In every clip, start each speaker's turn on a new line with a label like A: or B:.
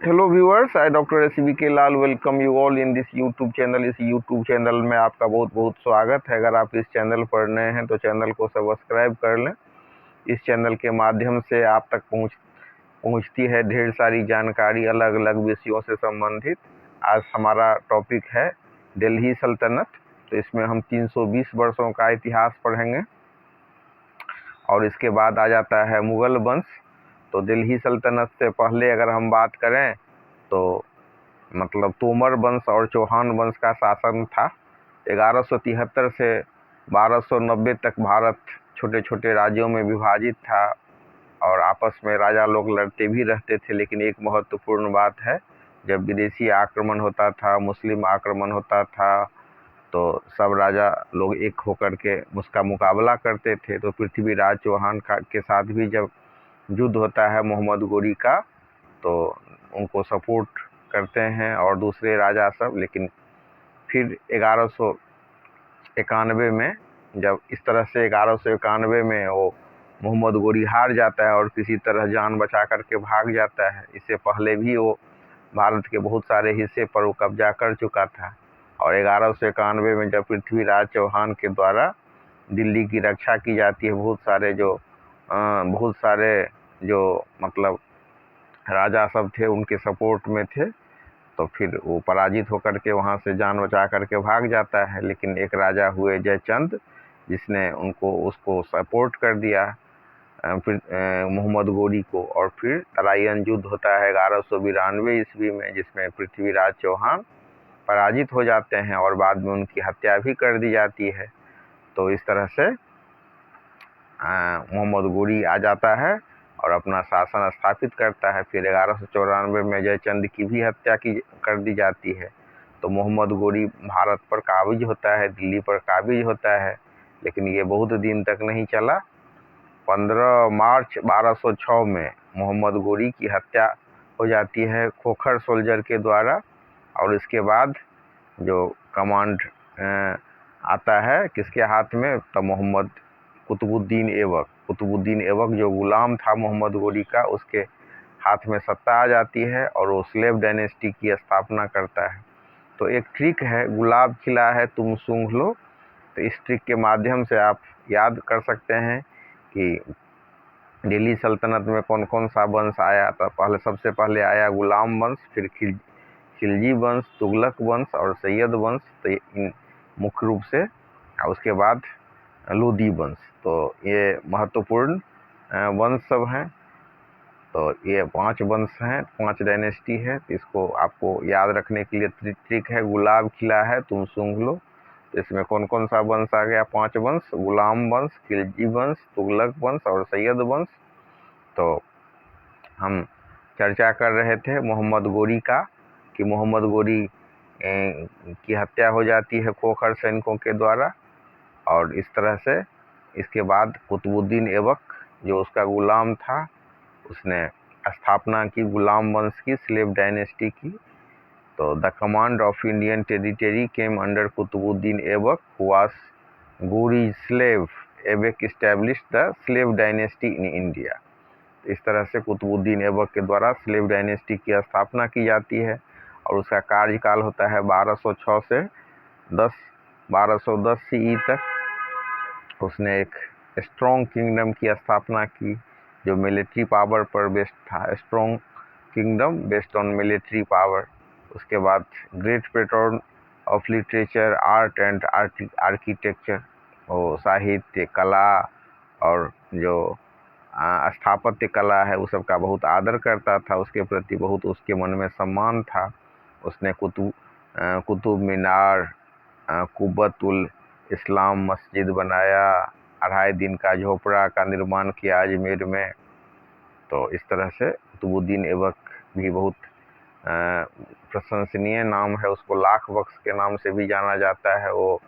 A: Hello viewers, I doctor S K Lal welcome you all in this YouTube channel. इस YouTube channel में आपका बहुत बहुत स्वागत है। अगर आप इस चैनल पर नए हैं तो चैनल को सब्सक्राइब कर लें। इस चैनल के माध्यम से आप तक पहुंचती है ढेर सारी जानकारी अलग अलग विषयों से संबंधित। आज हमारा टॉपिक है दिल्ली सल्तनत। तो इसमें हम 320 वर्षों का इतिहास पढ़ेंगे और इसके बाद आ जाता है मुग़ल वंश। तो दिल्ली सल्तनत से पहले अगर हम बात करें तो मतलब तोमर वंश और चौहान वंश का शासन था। 1173 से 1290 तक भारत छोटे छोटे राज्यों में विभाजित था और आपस में राजा लोग लड़ते भी रहते थे। लेकिन एक महत्वपूर्ण बात है, जब विदेशी आक्रमण होता था, मुस्लिम आक्रमण होता था, तो सब राजा लोग एक होकर के उसका मुकाबला करते थे। तो पृथ्वीराज चौहान के साथ भी जब युद्ध होता है मोहम्मद गोरी का, तो उनको सपोर्ट करते हैं और दूसरे राजा सब। लेकिन फिर 1191 में, जब इस तरह से 1191 में वो मोहम्मद गोरी हार जाता है और किसी तरह जान बचा करके भाग जाता है। इससे पहले भी वो भारत के बहुत सारे हिस्से पर वो कब्जा कर चुका था। और 1191 में जब पृथ्वीराज चौहान के द्वारा दिल्ली की रक्षा की जाती है, बहुत सारे जो मतलब राजा सब थे उनके सपोर्ट में थे, तो फिर वो पराजित होकर के वहाँ से जान बचा करके भाग जाता है। लेकिन एक राजा हुए जयचंद, जिसने उसको सपोर्ट कर दिया मोहम्मद गोरी को। और फिर तराइन युद्ध होता है 1192 ईस्वी में, जिसमें पृथ्वीराज चौहान पराजित हो जाते हैं और बाद में उनकी हत्या भी कर दी जाती है। तो इस तरह से मोहम्मद गोरी आ जाता है और अपना शासन स्थापित करता है। फिर 1194 में जयचंद की भी हत्या कर दी जाती है। तो मोहम्मद गोरी भारत पर काबिज होता है, दिल्ली पर काबिज होता है। लेकिन ये बहुत दिन तक नहीं चला। 15 मार्च 1206 में मोहम्मद गोरी की हत्या हो जाती है खोखर सोल्जर के द्वारा। और इसके बाद जो कमांड आता है किसके हाथ में, तो मोहम्मद कुतुबुद्दीन ऐबक जो गुलाम था मोहम्मद गोरी का, उसके हाथ में सत्ता आ जाती है और वो स्लेव डायनेस्टी की स्थापना करता है। तो एक ट्रिक है, गुलाब खिला है तुम सूंघ लो। तो इस ट्रिक के माध्यम से आप याद कर सकते हैं कि दिल्ली सल्तनत में कौन कौन सा वंश आया था। सबसे पहले आया गुलाम वंश, फिर खिलजी वंश, तुगलक वंश और सैयद वंश। तो इन मुख्य रूप से, उसके बाद लोदी वंश। तो ये महत्वपूर्ण वंश सब हैं। तो ये 5 वंश हैं, 5 डायनेस्टी है। तो इसको आपको याद रखने के लिए ट्रिक है, गुलाब खिला है तुम सूंघ लो। तो इसमें कौन कौन सा वंश आ गया? 5 वंश, गुलाम वंश, खिलजी वंश, तुगलक वंश और सैयद वंश। तो हम चर्चा कर रहे थे मोहम्मद गोरी का, कि मोहम्मद गोरी की हत्या हो जाती है खोखर सैनिकों के द्वारा। और इस तरह से इसके बाद कुतुबुद्दीन ऐबक, जो उसका गुलाम था, उसने स्थापना की गुलाम वंश की, स्लेव डायनेस्टी की। तो the command of Indian territory came under Qutbuddin Aibak who was Ghori slave. Aibak established the slave dynasty in India. इस तरह से कुतुबुद्दीन ऐबक के द्वारा स्लेव डायनेस्टी की स्थापना की जाती है और उसका कार्यकाल होता है 1206 से 1210 CE तक। उसने एक स्ट्रॉन्ग किंगडम की स्थापना की जो मिलिट्री पावर पर बेस्ड था, strong kingdom based on military power. उसके बाद great pattern of literature, art and architecture, वो साहित्य, कला और जो स्थापत्य कला है, उस सब का बहुत आदर करता था। उसके प्रति बहुत उसके मन में सम्मान था। उसने कुतुब मीनार, कुब्बतुल इस्लाम मस्जिद बनाया, 2.5 दिन का झोपड़ा का निर्माण किया अजमेर में। तो इस तरह से कुतुबुद्दीन ऐबक भी बहुत प्रशंसनीय नाम है। उसको लाख बख्श के नाम से भी जाना जाता है। वो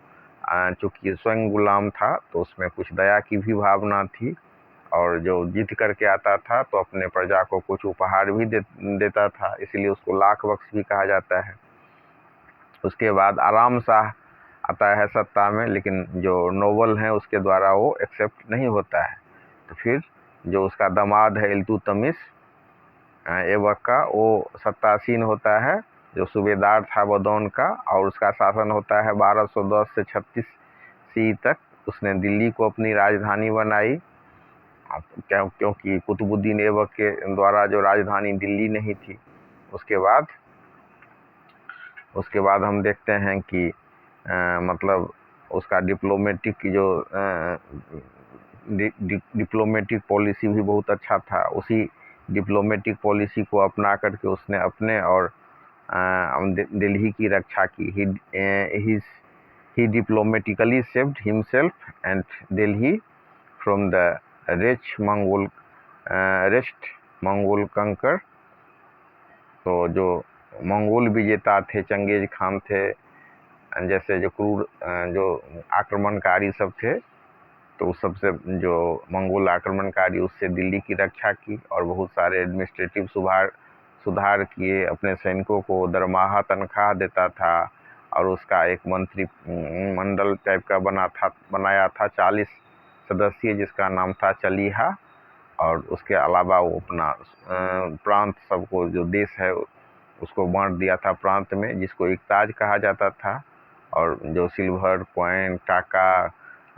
A: चूँकि स्वयं गुलाम था तो उसमें कुछ दया की भी भावना थी, और जो जीत करके आता था तो अपने प्रजा को कुछ उपहार भी देता था, इसलिए उसको लाख बख्श भी कहा जाता है। उसके बाद आराम शाह आता है सत्ता में, लेकिन जो नोबल हैं उसके द्वारा वो एक्सेप्ट नहीं होता है। तो फिर जो उसका दामाद है इल्तुतमिश, ऐबक का वो सत्तासीन होता है, जो सूबेदार था बदौन का, और उसका शासन होता है 1210 से 36 ईस्वी तक। उसने दिल्ली को अपनी राजधानी बनाई, क्योंकि कुतुबुद्दीन ऐबक के द्वारा जो राजधानी दिल्ली नहीं थी। उसके बाद हम देखते हैं कि मतलब उसका डिप्लोमेटिक पॉलिसी भी बहुत अच्छा था। उसी डिप्लोमेटिक पॉलिसी को अपना करके उसने अपने और दिल्ली की रक्षा की। He diplomatically saved himself and Delhi from the wretched Mongol conquer। तो जो मंगोल विजेता थे, चंगेज खान थे, जैसे जो क्रूर जो आक्रमणकारी सब थे, तो उस सबसे जो मंगोल आक्रमणकारी, उससे दिल्ली की रक्षा की और बहुत सारे एडमिनिस्ट्रेटिव सुधार किए। अपने सैनिकों को दरमाहा तनख्वाह देता था, और उसका एक मंत्री मंडल टाइप का बनाया था 40 सदस्यीय, जिसका नाम था चलीहा। और उसके अलावा वो अपना प्रांत सबको, जो देश है उसको बांट दिया था प्रांत में, जिसको इकताज कहा जाता था। और जो सिल्वर कॉइन, टाका,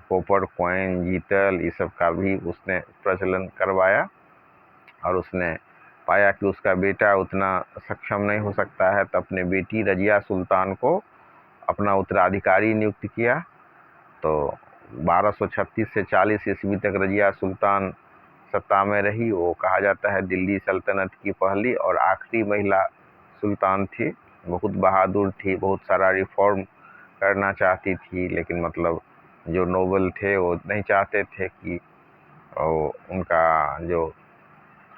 A: कॉपर कॉइन, जीतल, ये सब का भी उसने प्रचलन करवाया। और उसने पाया कि उसका बेटा उतना सक्षम नहीं हो सकता है, तो अपने बेटी रजिया सुल्तान को अपना उत्तराधिकारी नियुक्त किया। तो 1236 से 40 ईस्वी तक रजिया सुल्तान सत्ता में रही। वो कहा जाता है दिल्ली सल्तनत की पहली और आखिरी महिला सुल्तान थी। बहुत बहादुर थी, बहुत सारा रिफॉर्म करना चाहती थी, लेकिन मतलब जो नोबल थे वो नहीं चाहते थे कि उनका जो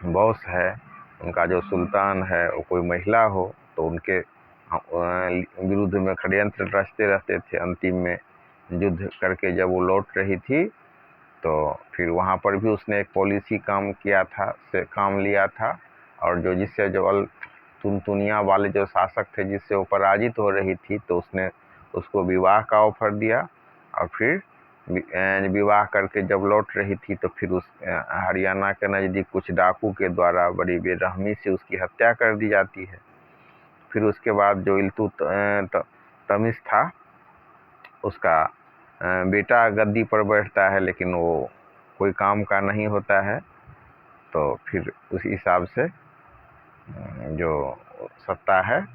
A: बॉस है, उनका जो सुल्तान है, वो कोई महिला हो। तो उनके विरुद्ध में षड्यंत्र रचते रहते थे। अंतिम में युद्ध करके जब वो लौट रही थी, तो फिर वहाँ पर भी उसने एक पॉलिसी काम लिया था। और जिससे जो तुनतुनिया वाले जो शासक थे, जिससे वो पराजित हो रही थी, तो उसने उसको विवाह का ऑफर दिया। और फिर विवाह करके जब लौट रही थी, तो फिर उस हरियाणा के नज़दीक कुछ डाकू के द्वारा बड़ी बेरहमी से उसकी हत्या कर दी जाती है। फिर उसके बाद जो इल्तुतमिश था, उसका बेटा गद्दी पर बैठता है, लेकिन वो कोई काम का नहीं होता है। तो फिर उस हिसाब से जो सत्ता है,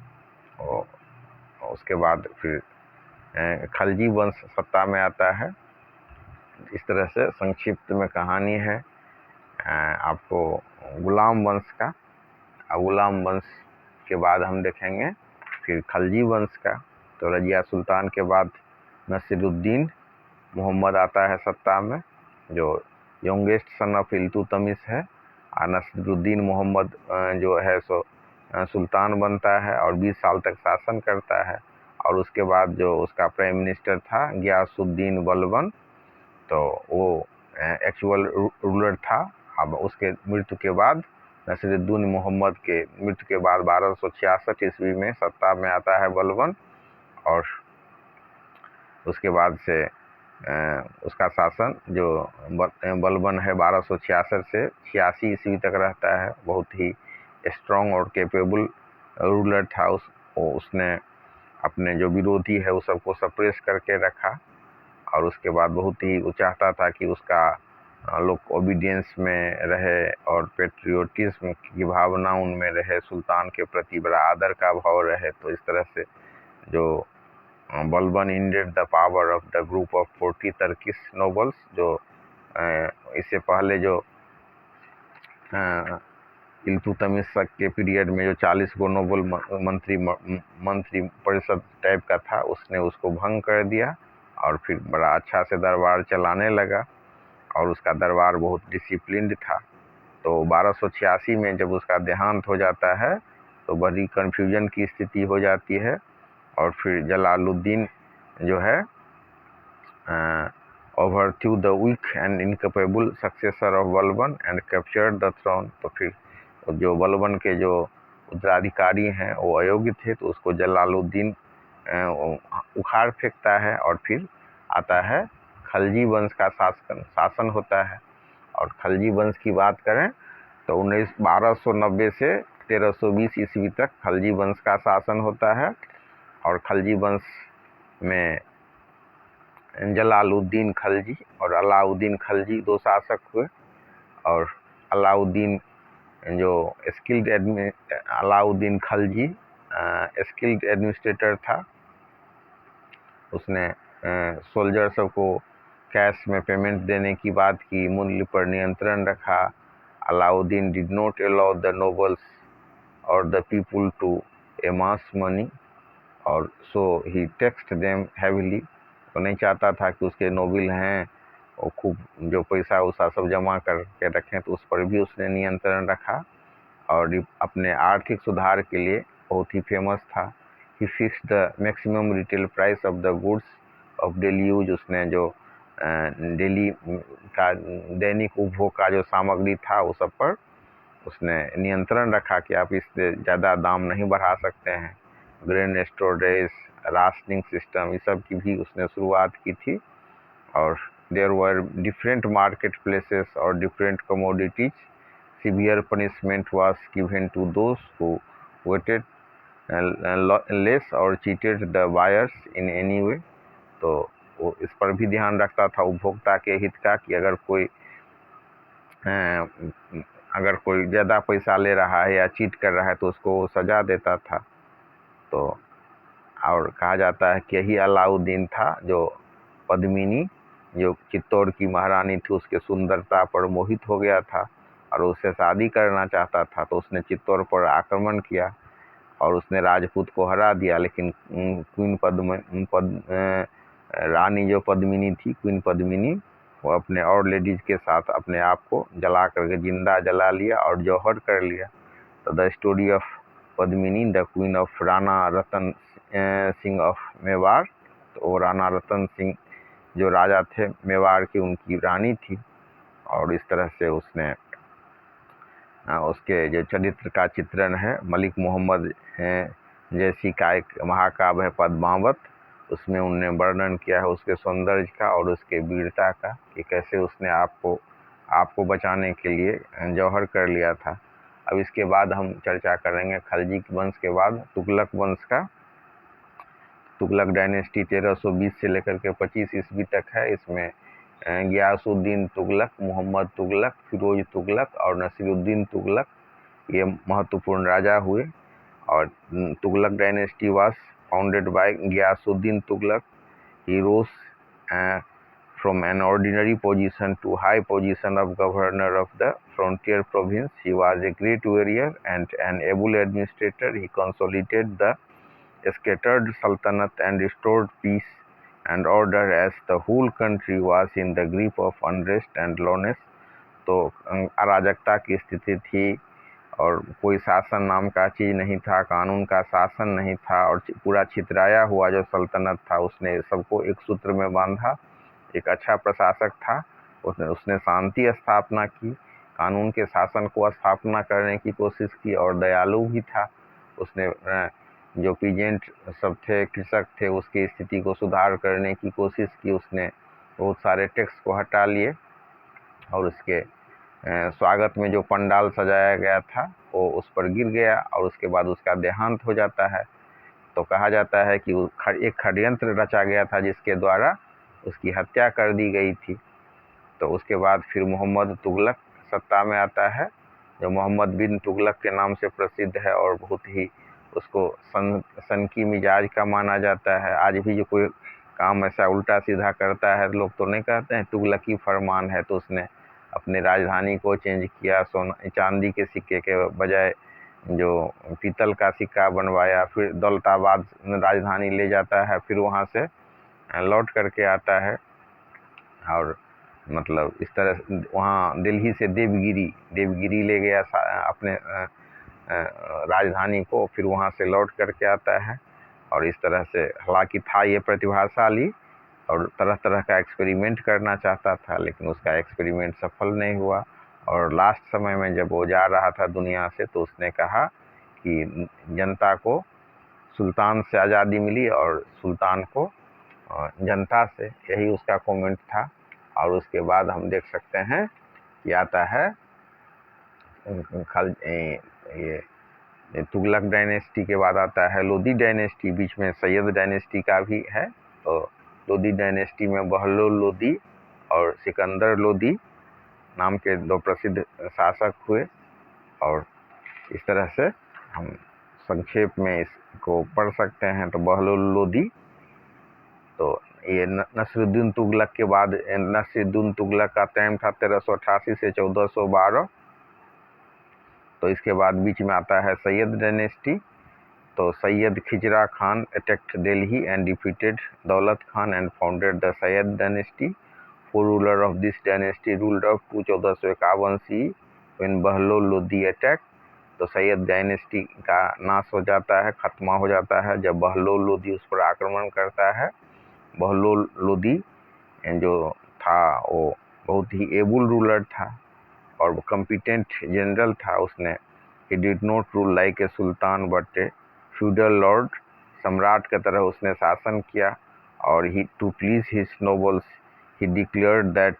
A: उसके बाद फिर खलजी वंश सत्ता में आता है। इस तरह से संक्षिप्त में कहानी है आपको गुलाम वंश का। गुलाम वंश के बाद हम देखेंगे फिर खलजी वंश का। तो रजिया सुल्तान के बाद नसीरुद्दीन मोहम्मद आता है सत्ता में, जो यंगेस्ट सन ऑफ इल्तुतमिश है। और नसीरुद्दीन मोहम्मद जो है सो सुल्तान बनता है और 20 साल तक शासन करता है। और उसके बाद जो उसका प्राइम मिनिस्टर था गियासुद्दीन बलबन, तो वो एक्चुअल रूलर था। अब उसके मृत्यु के बाद नसीरुद्दीन मोहम्मद के मृत्यु के बाद 1266 ईस्वी में सत्ता में आता है बलबन। और उसके बाद से उसका शासन जो बलबन है 1266 से 86 ईस्वी तक रहता है। बहुत ही स्ट्रॉन्ग और कैपेबल रूलर था। उसने अपने जो विरोधी है उस सबको सप्रेस करके रखा। और उसके बाद बहुत ही वो चाहता था कि उसका लोग ओबीडियंस में रहे और पेट्रियोटिज्म की भावना उनमें रहे, सुल्तान के प्रति बड़ा आदर का भाव रहे। तो इस तरह से जो Balban ended the power of the group of 40 Turkish nobles. जो इससे पहले जो इल्तुतमिश के पीरियड में जो 40 गो नोबल मंत्री परिषद टाइप का था, उसने उसको भंग कर दिया और फिर बड़ा अच्छा से दरबार चलाने लगा। और उसका दरबार बहुत डिसिप्लिन्ड था। तो 1286 में जब उसका देहांत हो जाता है, तो बड़ी कन्फ्यूजन की स्थिति हो जाती है। और फिर जलालुद्दीन जो है overthrew the weak and incapable successor of Balban and captured the throne। तो फिर जो बलबन के जो उत्तराधिकारी हैं वो अयोग्य थे, तो उसको जलालुद्दीन उखाड़ फेंकता है। और फिर आता है खलजी वंश का शासन होता है। और खलजी वंश की बात करें तो 1290 से 1320 ईस्वी तक खलजी वंश का शासन होता है। और खलजी वंश में जलालुद्दीन खलजी और अलाउद्दीन खलजी 2 शासक हुए। और अलाउद्दीन जो अलाउद्दीन खलजी स्किल्ड एडमिनिस्ट्रेटर था। उसने सोल्जर सबको कैश में पेमेंट देने की बात की, मूल्य पर नियंत्रण रखा। Alauddin did not allow the nobles और the people to amass money और so he taxed them heavily. वो नहीं चाहता था कि उसके नोबल हैं वो खूब जो पैसा उसा सब जमा करके रखें, तो उस पर भी उसने नियंत्रण रखा। और अपने आर्थिक सुधार के लिए बहुत ही फेमस था। He fix the maximum retail price of the goods of daily use. उसने जो डेली का दैनिक उपभोग का जो सामग्री था उस सब पर उसने नियंत्रण रखा कि आप इससे ज़्यादा दाम नहीं बढ़ा सकते हैं। ग्रेन स्टोरेज, राशनिंग सिस्टम, इस सब की भी उसने शुरुआत की थी। और there were different market places और different commodities. Severe punishment was given to those who weighted less और cheated the buyers in any way. तो वो इस पर भी ध्यान रखता था उपभोक्ता के हित का कि अगर कोई ज़्यादा पैसा ले रहा है या चीट कर रहा है तो उसको सजा देता था। तो और कहा जाता है कि यही अलाउद्दीन था जो पद्मिनी जो चित्तौड़ की महारानी थी उसके सुंदरता पर मोहित हो गया था और उससे शादी करना चाहता था। तो उसने चित्तौड़ पर आक्रमण किया और उसने राजपूत को हरा दिया। लेकिन रानी जो पद्मिनी थी, क्वीन पद्मिनी, वो अपने और लेडीज के साथ अपने आप को जला करके जिंदा जला लिया और जौहर कर लिया। तो the story of Padmini the queen of Rana Ratan Singh of Mewar. तो वो राणा रतन सिंह जो राजा थे मेवाड़ की, उनकी रानी थी। और इस तरह से उसने उसके जो चरित्र का चित्रण है मलिक मोहम्मद जैसी का एक महाकाव्य है पद्मावत, उसमें उनने वर्णन किया है उसके सौंदर्य का और उसके वीरता का कि कैसे उसने आपको बचाने के लिए जौहर कर लिया था। अब इसके बाद हम चर्चा करेंगे खलजी वंश के बाद तुगलक वंश का। तुगलक डायनेस्टी 1320 से लेकर के 25 ईस्वी तक है। इसमें गियासुद्दीन तुगलक, मोहम्मद तुगलक, फिरोज तुगलक और नसीरुद्दीन तुगलक ये महत्वपूर्ण राजा हुए। और Tughlaq dynasty was founded by Ghiyasuddin Tughlaq. He rose from an ordinary position to high position of governor of the frontier province. He was a great warrior and an able administrator. He consolidated the scattered sultanate and restored peace and order as the whole country was in the grip of unrest and lawlessness। तो अराजकता की स्थिति थी और कोई शासन नाम का चीज़ नहीं था, कानून का शासन नहीं था और पूरा छितराया हुआ जो सल्तनत था उसने सबको एक सूत्र में बांधा। एक अच्छा प्रशासक था, उसने शांति स्थापना की, कानून के शासन को स्थापना करने की कोशिश की और दयालु भी था। उसने जो पीजेंट सब थे, कृषक थे, उसकी स्थिति को सुधार करने की कोशिश की। उसने बहुत सारे टैक्स को हटा लिए और उसके स्वागत में जो पंडाल सजाया गया था वो उस पर गिर गया और उसके बाद उसका देहांत हो जाता है। तो कहा जाता है कि एक षड्यंत्र रचा गया था जिसके द्वारा उसकी हत्या कर दी गई थी। तो उसके बाद फिर मोहम्मद तुगलक सत्ता में आता है जो मोहम्मद बिन तुगलक के नाम से प्रसिद्ध है और बहुत ही उसको सनकी मिजाज का माना जाता है। आज भी जो कोई काम ऐसा उल्टा सीधा करता है लोग तो नहीं कहते हैं तुगलकी फरमान है। तो उसने अपने राजधानी को चेंज किया, चांदी के सिक्के के बजाय जो पीतल का सिक्का बनवाया। फिर दौलताबाद राजधानी ले जाता है, फिर वहाँ से लौट करके आता है और मतलब इस तरह वहाँ दिल्ली से देवगिरी ले गया अपने राजधानी को, फिर वहाँ से लौट करके आता है। और इस तरह से हालांकि था ये प्रतिभाशाली और तरह तरह का एक्सपेरिमेंट करना चाहता था, लेकिन उसका एक्सपेरिमेंट सफल नहीं हुआ। और लास्ट समय में जब वो जा रहा था दुनिया से तो उसने कहा कि जनता को सुल्तान से आज़ादी मिली और सुल्तान को जनता से, यही उसका कमेंट था। और उसके बाद हम देख सकते हैं कि आता है खाल ये तुगलक डायनेस्टी के बाद आता है लोदी डायनेस्टी, बीच में सैयद डायनेस्टी का भी है। तो लोदी डायनेस्टी में बहलोल लोदी और सिकंदर लोदी नाम के दो प्रसिद्ध शासक हुए। और इस तरह से हम संक्षेप में इसको पढ़ सकते हैं। तो बहलोल लोदी, तो ये नसरुद्दीन तुगलक के बाद, नसरुद्दीन तुगलक का टाइम था 1388 से 1412। तो इसके बाद बीच में आता है सैयद डायनेस्टी। तो Sayyid Khizra Khan attacked Delhi and defeated Daulat Khan and founded the Sayyid dynasty. Four ruler of this dynasty ruled up to 1451 C when Bahlol Lodi attack. तो सैयद डायनेस्टी का नाश हो जाता है, खत्मा हो जाता है जब बहलोल लोदी उस पर आक्रमण करता है। बहलोल लोदी जो था वो बहुत ही एबल रूलर था और कॉम्पिटेंट जनरल था। उसने he did not rule like a sultan but a feudal lord. सम्राट की तरह उसने शासन किया। और he to please his nobles he declared that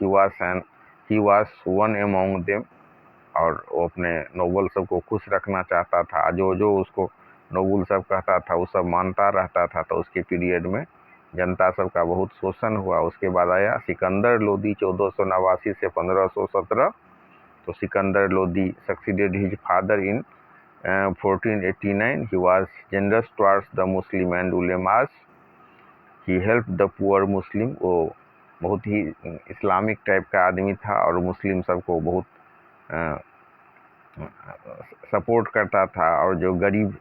A: he was one among them. और वो अपने नोबल सबको खुश रखना चाहता था। जो जो उसको नोबल सब कहता था वो सब मानता रहता था। तो उसके पीरियड में जनता सबका बहुत शोषण हुआ। उसके बाद आया सिकंदर लोदी 1489 से 1517। तो Sikandar Lodi succeeded his father in 1489। He was generous towards the Muslim and ulemas. He help the poor Muslim. वो बहुत ही इस्लामिक टाइप का आदमी था और मुस्लिम सबको बहुत सपोर्ट करता था। और जो गरीब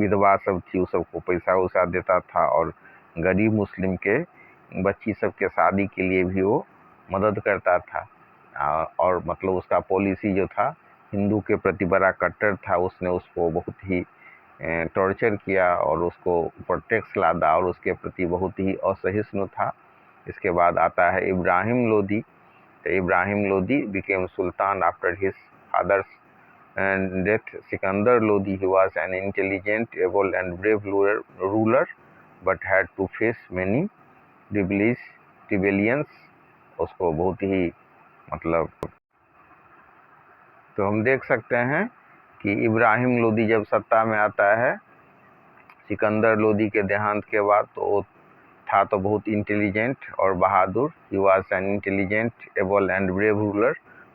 A: विधवा सब थी उस सबको पैसा वैसा देता था। और गरीब मुस्लिम के बच्ची सबके शादी के लिए भी वो मदद करता था। और मतलब उसका पॉलिसी जो था हिंदू के प्रति बड़ा कट्टर था। उसने उसको बहुत ही टॉर्चर किया और उसको ऊपर टैक्स लादा और उसके प्रति बहुत ही असहिष्णु था। इसके बाद आता है इब्राहिम लोदी। तो Ibrahim Lodi became sultan after his father's death. Sikandar Lodi, he was an intelligent, able and brave ruler but had to face many rebellions. उसको बहुत ही मतलब, तो हम देख सकते हैं कि इब्राहिम लोदी जब सत्ता में आता है सिकंदर लोदी के देहांत के बाद, तो वो था तो बहुत इंटेलिजेंट और बहादुर। He was an intelligent, able and brave ruler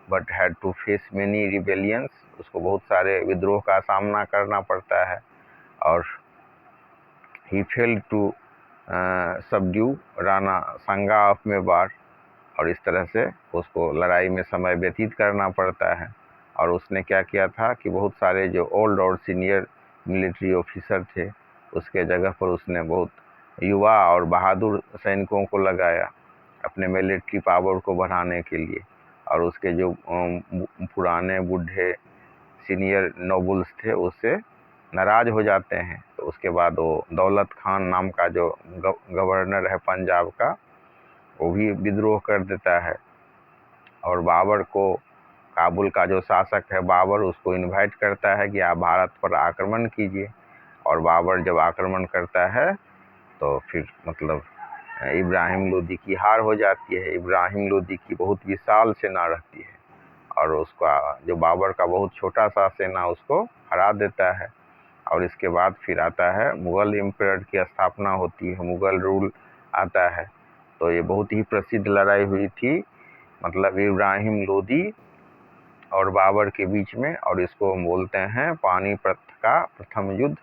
A: but had to face many rebellions. उसको बहुत सारे विद्रोह का सामना करना पड़ता है। और he failed to subdue Rana संगा ऑफ मेवाड़। और इस तरह से उसको लड़ाई में समय व्यतीत करना पड़ता है। और उसने क्या किया था कि बहुत सारे जो ओल्ड और सीनियर मिलिट्री ऑफिसर थे उसके जगह पर उसने बहुत युवा और बहादुर सैनिकों को लगाया अपने मिलिट्री पावर को बढ़ाने के लिए। और उसके जो पुराने बूढ़े सीनियर नोबल्स थे उससे नाराज हो जाते हैं। तो उसके बाद वो दौलत खान नाम का जो गवर्नर है पंजाब का, वो भी विद्रोह कर देता है। और बाबर को, काबुल का जो शासक है बाबर, उसको इनवाइट करता है कि आप भारत पर आक्रमण कीजिए। और बाबर जब आक्रमण करता है तो फिर मतलब इब्राहिम लोदी की हार हो जाती है। इब्राहिम लोदी की बहुत विशाल सेना रहती है और उसका जो बाबर का बहुत छोटा सा सेना उसको हरा देता है। और इसके बाद फिर आता है मुग़ल एम्पायर की स्थापना होती है, मुग़ल रूल आता है। तो ये बहुत ही प्रसिद्ध लड़ाई हुई थी, मतलब इब्राहिम लोदी और बाबर के बीच में। और इसको हम बोलते हैं पानीपत का प्रथम युद्ध,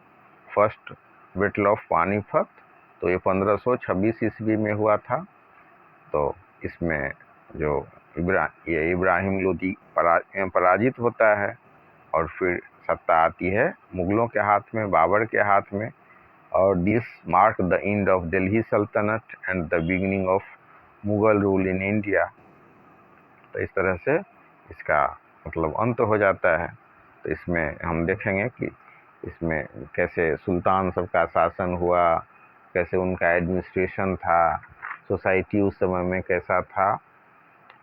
A: फर्स्ट बैटल ऑफ पानीपत। तो ये 1526 ईस्वी में हुआ था। तो इसमें जो ये इब्राहिम लोदी पराजित होता है और फिर सत्ता आती है मुग़लों के हाथ में, बाबर के हाथ में। और this mark the end of Delhi sultanate and the beginning of Mughal rule in India. तो इस तरह से इसका मतलब अंत हो जाता है। तो इसमें हम देखेंगे कि इसमें कैसे सुल्तान सबका शासन हुआ, कैसे उनका एडमिनिस्ट्रेशन था, सोसाइटी उस समय में कैसा था,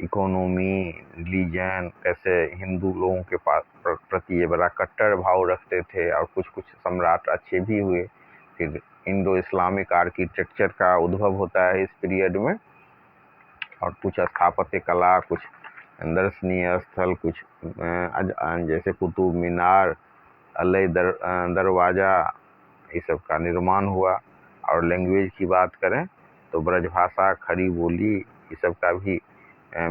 A: इकोनॉमी, रिलीजन, कैसे हिंदू लोगों के पास प्रति ये बड़ा कट्टर भाव रखते थे। और कुछ कुछ सम्राट अच्छे भी हुए। फिर इंडो इस्लामिक आर्किटेक्चर का उद्भव होता है इस पीरियड में। और कुछ स्थापत्य कला, कुछ दर्शनीय स्थल कुछ जैसे कुतुब मीनार, अलई दरवाज़ा, ये सब का निर्माण हुआ। और लैंग्वेज की बात करें तो ब्रजभाषा, खड़ी बोली, ये सब का भी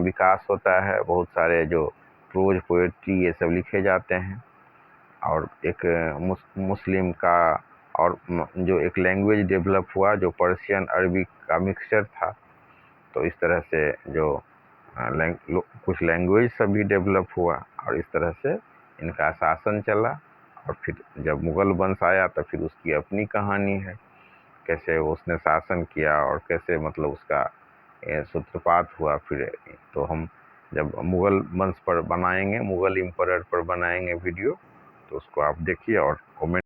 A: विकास होता है। बहुत सारे जो प्रोज, पोएट्री, ये सब लिखे जाते हैं। और एक मुस्लिम का और जो एक लैंग्वेज डेवलप हुआ जो पर्शियन अरबी का मिक्सचर था। तो इस तरह से जो कुछ लैंग्वेज सब भी डेवलप हुआ और इस तरह से इनका शासन चला। और फिर जब मुग़ल वंश आया तो फिर उसकी अपनी कहानी है, कैसे उसने शासन किया और कैसे मतलब उसका सूत्रपात हुआ। फिर तो हम जब मुग़ल वंश पर बनाएंगे, मुग़ल एम्परर पर बनाएंगे वीडियो, तो उसको आप देखिए और कमेंट